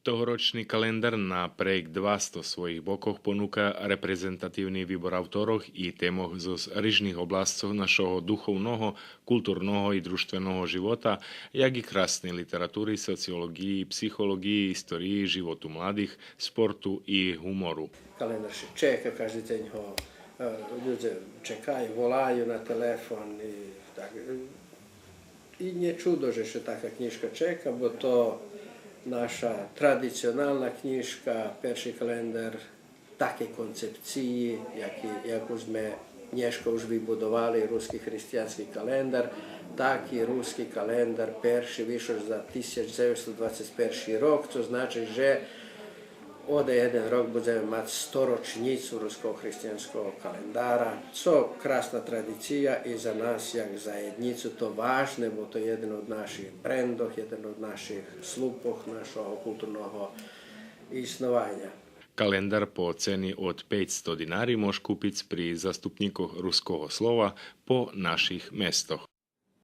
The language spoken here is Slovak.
Tohoročný kalendár na projekt 200 svojich bokoch ponúka reprezentatívny výbor autorov i témoch zo rýžnych oblastov našeho duchovného, kultúrneho i družstveného života, jak i krásnej literatúry, sociológii, psychológii, histórii, životu mladých, sportu i humoru. Kalendar se čeka, každý deň ho ľudia čekajú, volajú na telefon i tak. I nie čudo, že še taká knižka čeka, bo to naša tradicionalna knjižka, perši kalendar, take koncepciji, jako sme dneška už vybudovali ruski hristijanski kalendar, taki ruski kalendar perši vyšao za 1921. rok, to znači, že ode jeden rok budeme mať 100-ročnicu ruskog hristijanskog kalendara, co krasna tradicija i za nas, jak za jednicu, to važne, bo to je jedan od naših brendov, jedan od naših slupov, našого kulturnog isnovanja. Kalendar po ceni od 500 dinari môže kúpiť pri zastupníkoch ruského slova po našich mestoch.